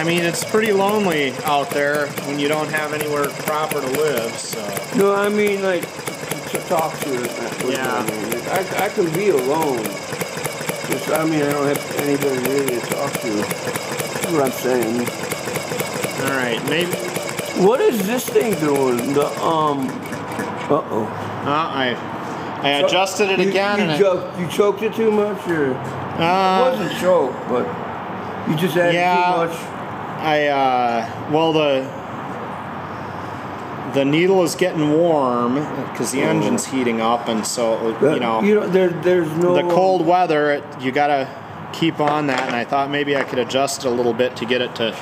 mean, it's pretty lonely out there when you don't have anywhere proper to live, so. No, I mean, like, to talk to. Yeah. I mean. I can be alone. Just, I mean, I don't have anybody really to talk to. That's what I'm saying. All right, maybe. What is this thing doing? The I adjusted it again. You choked it too much, or it wasn't choked, but you just added too much. Well, the needle is getting warm because the engine's heating up, and so there's no the cold weather. You gotta keep on that, and I thought maybe I could adjust it a little bit to get it to.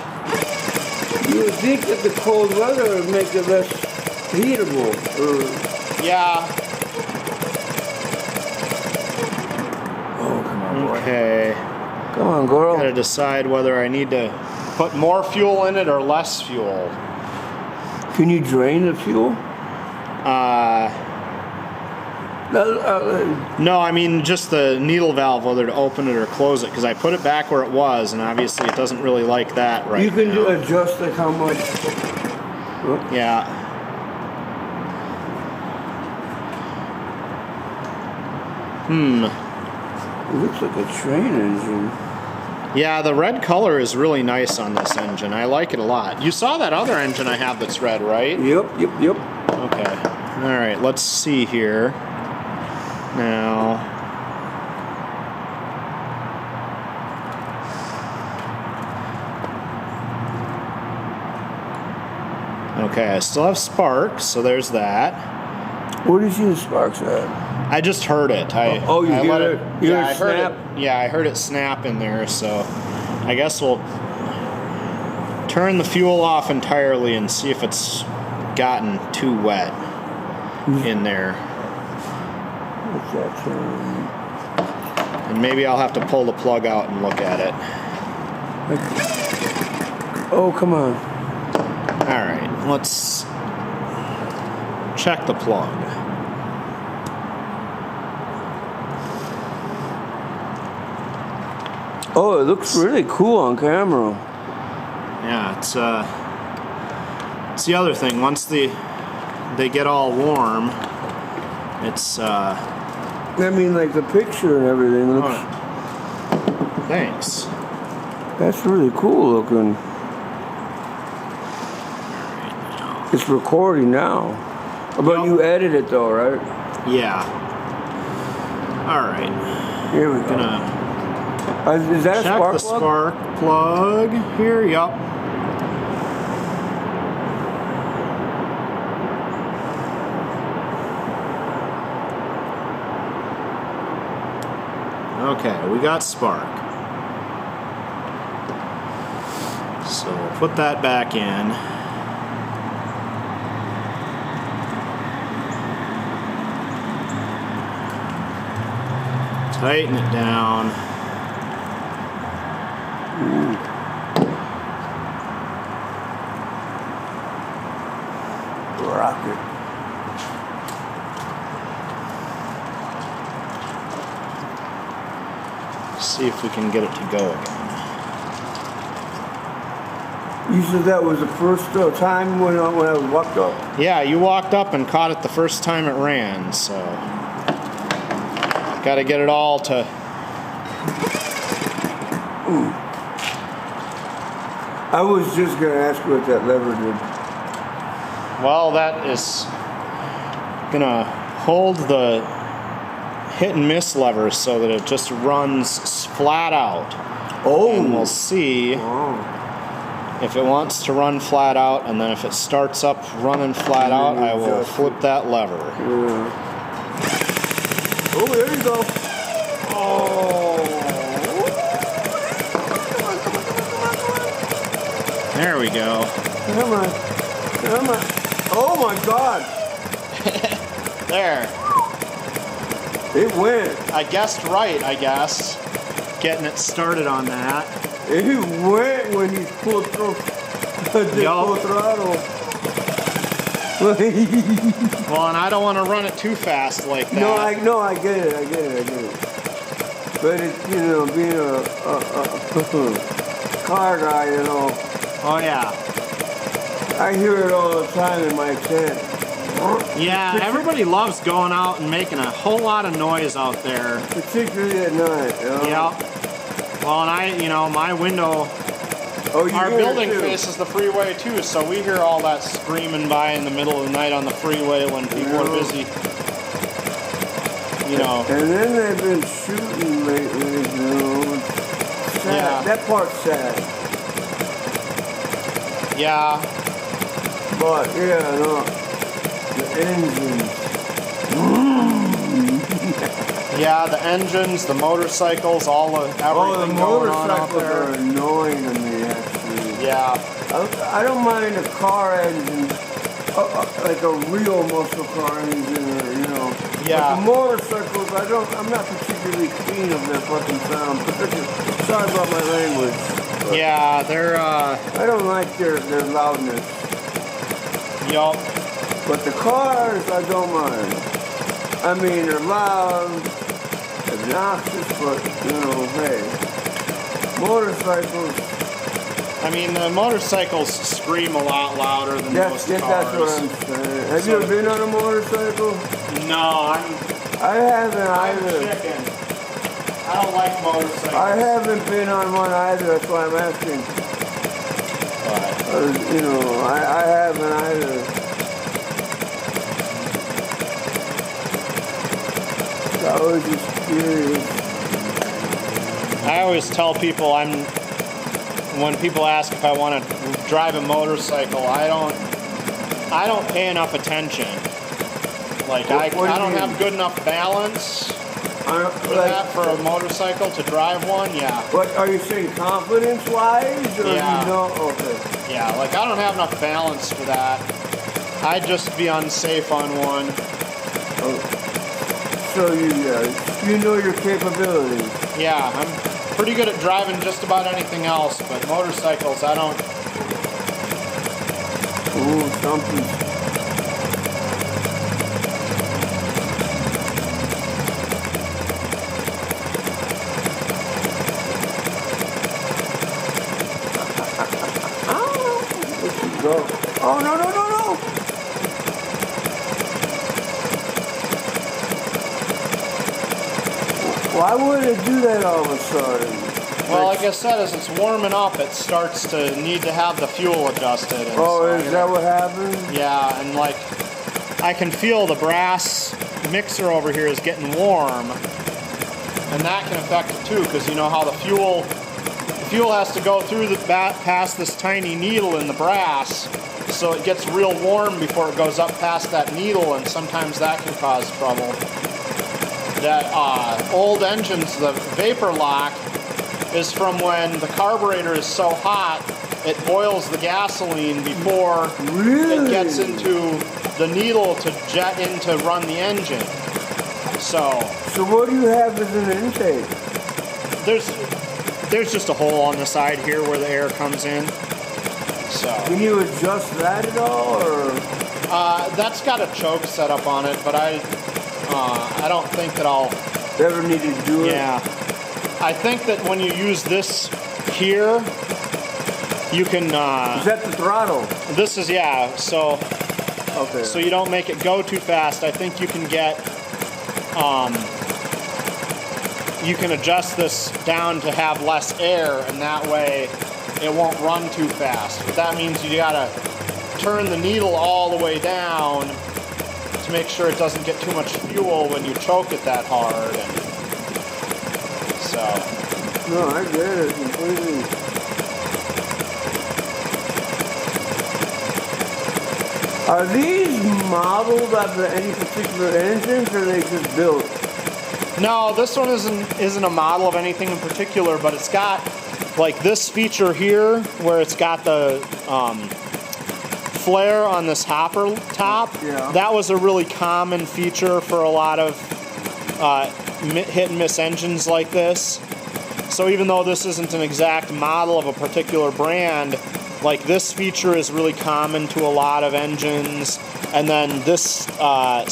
You would think that the cold weather would make it less heatable. Yeah. Oh, come on, boy. Okay. Come on, girl. Gotta decide whether I need to put more fuel in it or less fuel. Can you drain the fuel? No, I mean just the needle valve, whether to open it or close it, because I put it back where it was, and obviously it doesn't really like that right now. You can adjust like how much. Oh. Yeah. It looks like a train engine. Yeah, the red color is really nice on this engine. I like it a lot. You saw that other engine I have that's red, right? Yep. Okay. All right, let's see here. Now. Okay, I still have sparks, so there's that. Where did you see the sparks at? I just heard it. You heard it? You heard it snap? Yeah, I heard it snap in there, so I guess we'll turn the fuel off entirely and see if it's gotten too wet in there. What's that turn? And maybe I'll have to pull the plug out and look at it. Oh, come on. All right, let's check the plug. Oh, it looks really cool on camera. Yeah, it's the other thing. Once they get all warm, it's I mean, like the picture and everything looks. Thanks. That's really cool looking. It's recording now. But you edit it though, right? Yeah. All right. Here we go. Is that check a spark the plug? spark plug here. Yup. Okay, we got spark. So we'll put that back in. Tighten it down. Ooh. Rocket. See if we can get it to go again. You said that was the first time when I walked up? Yeah, you walked up and caught it the first time it ran, so got to get it all to. I was just going to ask what that lever did. Well, that is gonna hold the hit and miss lever so that it just runs flat out. Oh. And we'll see if it wants to run flat out, and then if it starts up running flat out, I will flip that lever. Yeah. Oh, there you go. Oh. There we go. Come on. Oh my God. There. It went. I guessed right, I guess. Getting it started on that. It went when you pulled through the full throttle. Well, and I don't want to run it too fast like that. No, I get it. But it's, being car guy, you know. Oh yeah. I hear it all the time in my tent. Yeah, everybody loves going out and making a whole lot of noise out there. Particularly at night, you know. Yeah. Well, and my window, Oh, you our hear it building too. faces the freeway too, so we hear all that screaming by in the middle of the night on the freeway when people are busy. You know. And then they've been shooting lately, you know. Sad. Yeah. That part's sad. Yeah. But, yeah, no. The engines. Yeah, the engines, the motorcycles, everything Oh, the going on out motorcycles there. are annoying to me, actually. Yeah. I don't mind a car engine, like a real muscle car engine, or, you know. Yeah. But the motorcycles, I'm not particularly keen of their fucking sound. Sorry about my language. But Yeah, they're I don't like their loudness. yup. But the cars, I don't mind. I mean, they're loud, obnoxious, but, you know, hey. Motorcycles, I mean, the motorcycles scream a lot louder than most cars. that's what I'm saying. Have you ever been on a motorcycle? No, I haven't I'm either. chicken. I don't like motorcycles. I haven't been on one either, that's why I'm asking. But, You know, I haven't either. I was just curious. I always tell people when people ask if I want to drive a motorcycle, I don't pay enough attention. Like What do you I don't mean? have good enough balance for Like, that for a motorcycle to drive one. Yeah. what are you saying, confidence-wise, or Yeah. you know? Okay. Yeah, like I don't have enough balance for that. I'd just be unsafe on one. Oh. So you know your capabilities. Yeah, I'm pretty good at driving just about anything else, but motorcycles, I don't. Ooh, something. Go. Oh, no, no, no, no! Why would it do that all of a sudden? Well, like I said, as it's warming up, it starts to need to have the fuel adjusted. And Oh, so, is that what happened? Yeah, and like I can feel the brass mixer over here is getting warm, and that can affect it too, because you know how the fuel has to go through past this tiny needle in the brass, so it gets real warm before it goes up past that needle, and sometimes that can cause trouble. That old engines, the vapor lock, is from when the carburetor is so hot it boils the gasoline before Really? it gets into the needle to jet in to run the engine. So what do you have as an intake? there's just a hole on the side here where the air comes in. So Can you adjust that at all, or? that's got a choke set up on it, but I don't think that I'll. Ever need to do it? Yeah, I think that when you use this here, you can. Is that the throttle? This is so. Okay. So you don't make it go too fast. I think you can get. You can adjust this down to have less air, and that way it won't run too fast. But that means you gotta turn the needle all the way down to make sure it doesn't get too much fuel when you choke it that hard. And so, No, I get it completely. Are these modeled after any particular engines, or are they just built? no, this one isn't a model of anything in particular, but it's got like this feature here where it's got the flare on this hopper top. Yeah. That was a really common feature for a lot of hit and miss engines like this. So even though this isn't an exact model of a particular brand, like this feature is really common to a lot of engines. And then this style